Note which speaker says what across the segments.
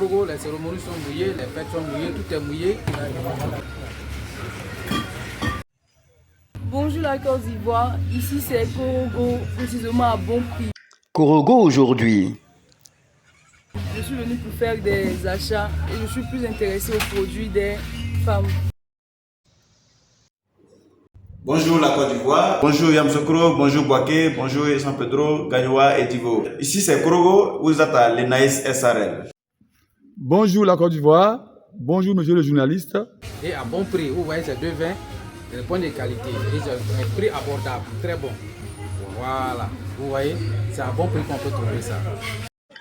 Speaker 1: Korogo, les cérémonies sont mouillées, les fêtes sont mouillées, tout est mouillé.
Speaker 2: Bonjour la Côte d'Ivoire, ici c'est Korogo, précisément à Bon Prix.
Speaker 3: Korogo aujourd'hui.
Speaker 2: Je suis venu pour faire des achats et je suis plus intéressé aux produits des femmes.
Speaker 4: Bonjour la Côte d'Ivoire, bonjour Yamsokro, bonjour Boaké, bonjour San Pedro, Gagnoa et Tivo. Ici c'est Korogo, vous êtes à l'ENAIS SRL.
Speaker 5: Bonjour la Côte d'Ivoire, bonjour monsieur le journaliste.
Speaker 1: Et à bon prix, vous voyez ces deux vins, des points de qualité, et un prix abordable, très bon. Voilà, vous voyez, c'est à bon prix qu'on peut trouver ça.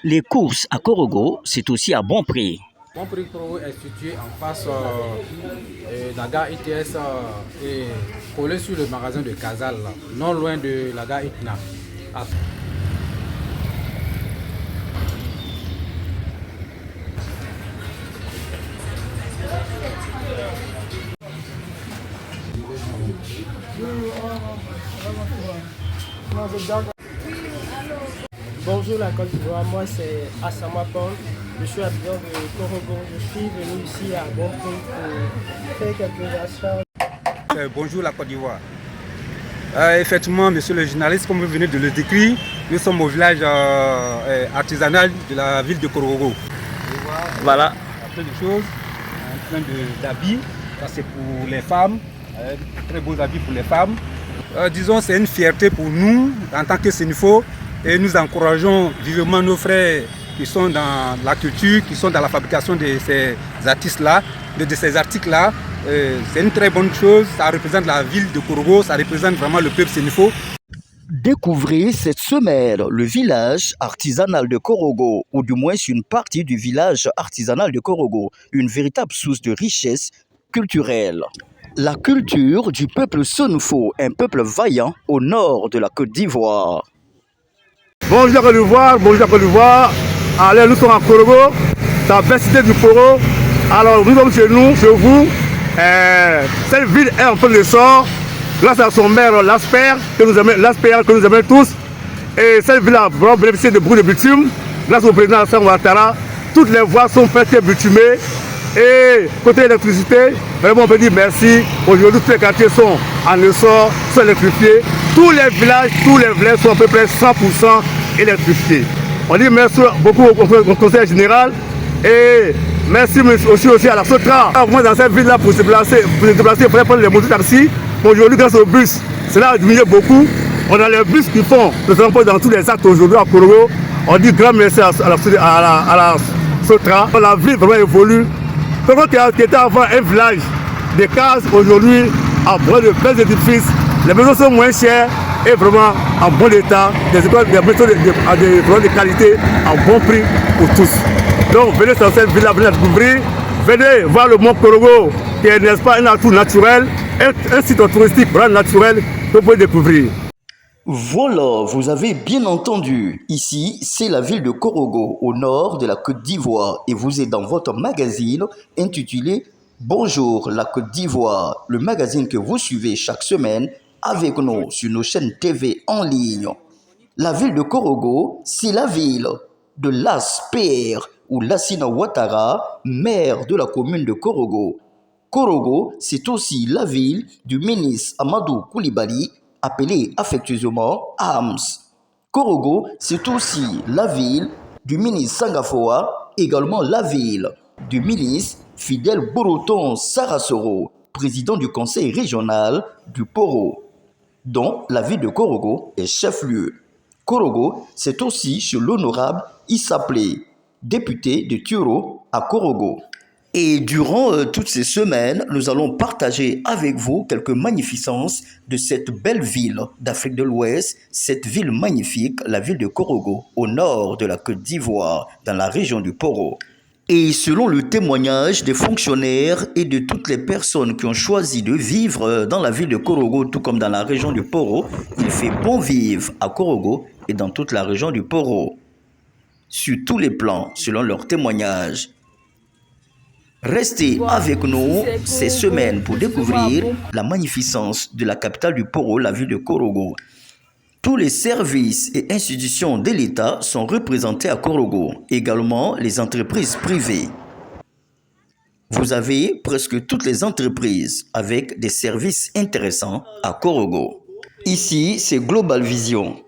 Speaker 3: Les courses à Korogo, c'est aussi à bon prix.
Speaker 1: Bon prix Korogo est situé en face de la gare ITS et collé sur le magasin de Casal, là, non loin de la gare Itna.
Speaker 6: Bonjour la Côte d'Ivoire, moi c'est Assama Pond, je suis habitant de Korogo, je suis venu ici à Bon Prix pour faire quelques achats.
Speaker 7: Bonjour la Côte d'Ivoire. Effectivement, monsieur le journaliste, comme vous venez de le décrire, nous sommes au village artisanal de la ville de Korogo. Voilà, plein de choses, plein d'habits, ça c'est pour les femmes, très beaux habits pour les femmes. Disons, c'est une fierté pour nous en tant que Sénifo et nous encourageons vivement nos frères qui sont dans la culture, qui sont dans la fabrication de ces artistes-là, de ces articles-là. C'est une très bonne chose, ça représente la ville de Korogo, ça représente vraiment le peuple Sénifo.
Speaker 3: Découvrez cette semaine le village artisanal de Korogo, ou du moins une partie du village artisanal de Korogo, une véritable source de richesse culturelle. La culture du peuple Sonufo, un peuple vaillant au nord de la Côte d'Ivoire.
Speaker 5: Bonjour la Côte d'Ivoire, bonjour la Côte d'Ivoire. Allez, nous sommes à Korogo, la belle cité du Poro. Alors nous sommes chez nous, chez vous. Cette ville est en plein essor, grâce à son maire Lasper, que nous aimons tous. Et cette ville a vraiment bénéficié de beaucoup de bitume. Grâce au président Alassane Ouattara, toutes les voies sont faites bitumées. Et côté électricité, vraiment on peut dire merci. Aujourd'hui, tous les quartiers sont en essor, sont électrifiés. Tous les villages sont à peu près 100% électrifiés. On dit merci beaucoup au conseil général et merci aussi à la Sotra. Moi, dans cette ville-là, pour se déplacer, il fallait prendre les motos-taxis. Aujourd'hui, grâce au bus, cela a diminué beaucoup. On a les bus qui font le transport dans tous les actes aujourd'hui à Korogo. On dit grand merci à la Sotra. La ville vraiment évolue. Korogo qui était avant un village de cases, aujourd'hui, en bras de belles édifices. Les maisons sont moins chères et vraiment en bon état. Des maisons de qualité, en bon prix pour tous. Donc venez dans cette ville-là, venez la découvrir. Venez voir le mont Korogo, qui est, n'est-ce pas, un atout naturel, un site touristique vraiment naturel que vous pouvez découvrir.
Speaker 3: Voilà, vous avez bien entendu. Ici, c'est la ville de Korogo, au nord de la Côte d'Ivoire. Et vous êtes dans votre magazine intitulé Bonjour la Côte d'Ivoire, le magazine que vous suivez chaque semaine avec nous sur nos chaînes TV en ligne. La ville de Korogo, c'est la ville de Lasper ou Lassina Ouattara, maire de la commune de Korogo. Korogo, c'est aussi la ville du ministre Amadou Koulibaly, appelé affectueusement AMS. Korogo, c'est aussi la ville du ministre Sangafoa, également la ville du ministre Fidel Boroton Sarasoro, président du conseil régional du Poro, dont la ville de Korogo est chef-lieu. Korogo, c'est aussi chez l'honorable Issaplé, député de Tioro à Korogo. Et durant toutes ces semaines, nous allons partager avec vous quelques magnificences de cette belle ville d'Afrique de l'Ouest, cette ville magnifique, la ville de Korogo, au nord de la Côte d'Ivoire, dans la région du Poro. Et selon le témoignage des fonctionnaires et de toutes les personnes qui ont choisi de vivre dans la ville de Korogo, tout comme dans la région du Poro, il fait bon vivre à Korogo et dans toute la région du Poro. Sur tous les plans, selon leurs témoignages. Restez avec nous ces semaines pour découvrir la magnificence de la capitale du Poro, la ville de Korogo. Tous les services et institutions de l'État sont représentés à Korogo, également les entreprises privées. Vous avez presque toutes les entreprises avec des services intéressants à Korogo. Ici, c'est Global Vision.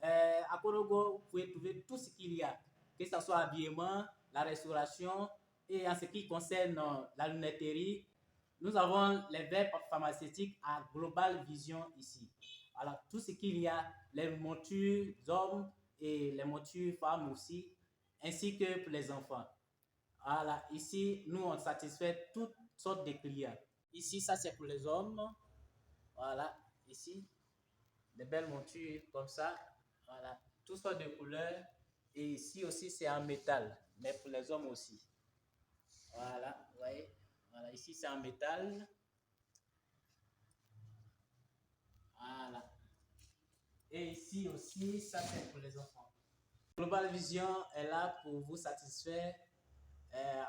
Speaker 8: À Korogo, vous pouvez trouver tout ce qu'il y a, que ce soit l'habillement, la restauration et en ce qui concerne la lunetterie. Nous avons les verres pharmaceutiques à Global Vision ici. Voilà, tout ce qu'il y a, les montures hommes et les montures femmes aussi, ainsi que pour les enfants. Voilà, ici, nous, on satisfait toutes sortes de clients. Ici, ça, c'est pour les hommes. Voilà, ici, des belles montures comme ça. Voilà, toutes sortes de couleurs. Et ici aussi, c'est en métal, mais pour les hommes aussi. Voilà, vous voyez. Voilà, ici, c'est en métal. Voilà. Et ici aussi, ça c'est pour les enfants. Global Vision est là pour vous satisfaire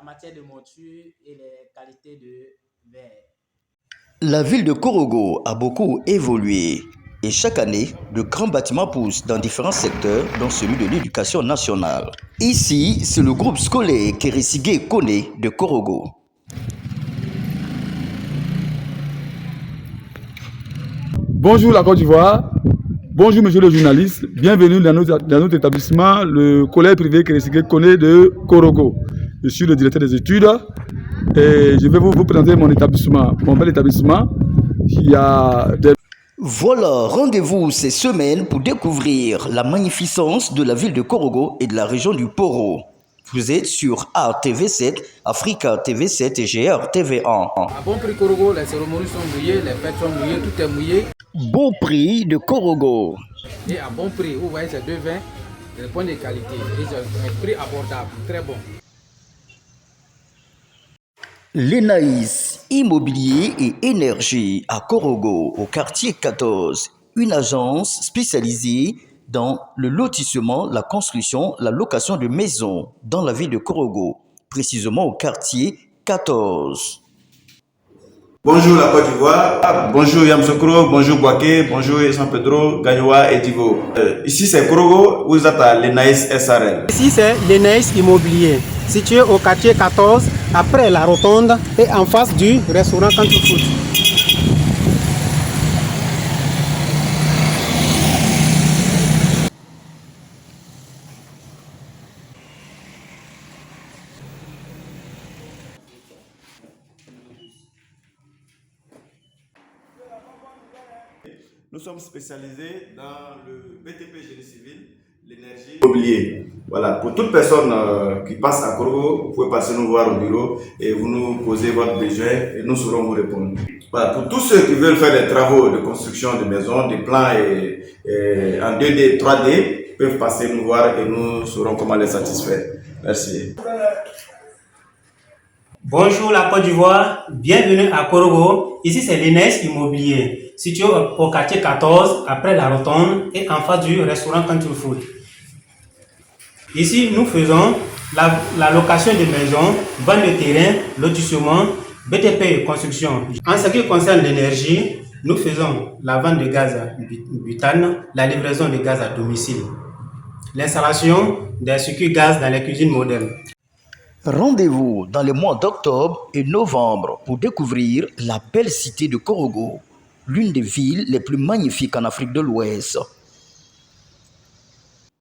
Speaker 8: en matière de monture et les qualités de verre.
Speaker 3: La ville de Korogo a beaucoup évolué et chaque année, de grands bâtiments poussent dans différents secteurs, dont celui de l'éducation nationale. Ici, c'est le groupe scolaire Kérésigé Kone de Korogo.
Speaker 5: Bonjour la Côte d'Ivoire, bonjour monsieur le journaliste, bienvenue dans notre établissement, le collège privé Kérésigé Kone de Korogo. Je suis le directeur des études et je vais vous présenter mon établissement, mon bel établissement. Il y a des...
Speaker 3: Voilà, rendez-vous ces semaines pour découvrir la magnificence de la ville de Korogo et de la région du Poro. Vous êtes sur RTV7, Africa TV7 et GR TV1.
Speaker 1: À bon prix Korogo, les cérémonies sont mouillées, les fêtes sont mouillées, tout est mouillé.
Speaker 3: Beau prix de Korogo.
Speaker 1: Et à bon prix, vous voyez ces deux vins, des points de qualité, et un prix abordable, très bon.
Speaker 3: L'Enaïs Immobilier et Énergie à Korogo, au quartier 14, une agence spécialisée dans le lotissement, la construction, la location de maisons dans la ville de Korogo, précisément au quartier 14.
Speaker 4: Bonjour la Côte d'Ivoire, bonjour Yamsokro, bonjour Boaké, bonjour San Pedro, Gagnoa et Tivo. Ici c'est Korogo, vous êtes à l'Enaïs SRL.
Speaker 6: Ici c'est l'Enaïs Immobilier, situé au quartier 14, après la rotonde et en face du restaurant Country Food.
Speaker 4: Nous sommes spécialisés dans le BTP Génie Civil, l'énergie immobilier. Voilà, pour toute personne qui passe à Korogo, vous pouvez passer nous voir au bureau et vous nous posez votre besoin et nous saurons vous répondre. Voilà, pour tous ceux qui veulent faire des travaux de construction de maisons, des plans et en 2D, 3D, peuvent passer nous voir et nous saurons comment les satisfaire. Merci.
Speaker 8: Bonjour la Côte d'Ivoire, bienvenue à Korogo. Ici c'est l'Enaïs Immobilier, situé au quartier 14, après la rotonde et en face du restaurant Country Food. Ici nous faisons la location de maisons, vente de terrain, lotissement, BTP et construction. En ce qui concerne l'énergie, nous faisons la vente de gaz butane, la livraison de gaz à domicile, l'installation des circuits gaz dans les cuisines modernes.
Speaker 3: Rendez-vous dans les mois d'octobre et novembre pour découvrir la belle cité de Korogo, l'une des villes les plus magnifiques en Afrique de l'Ouest.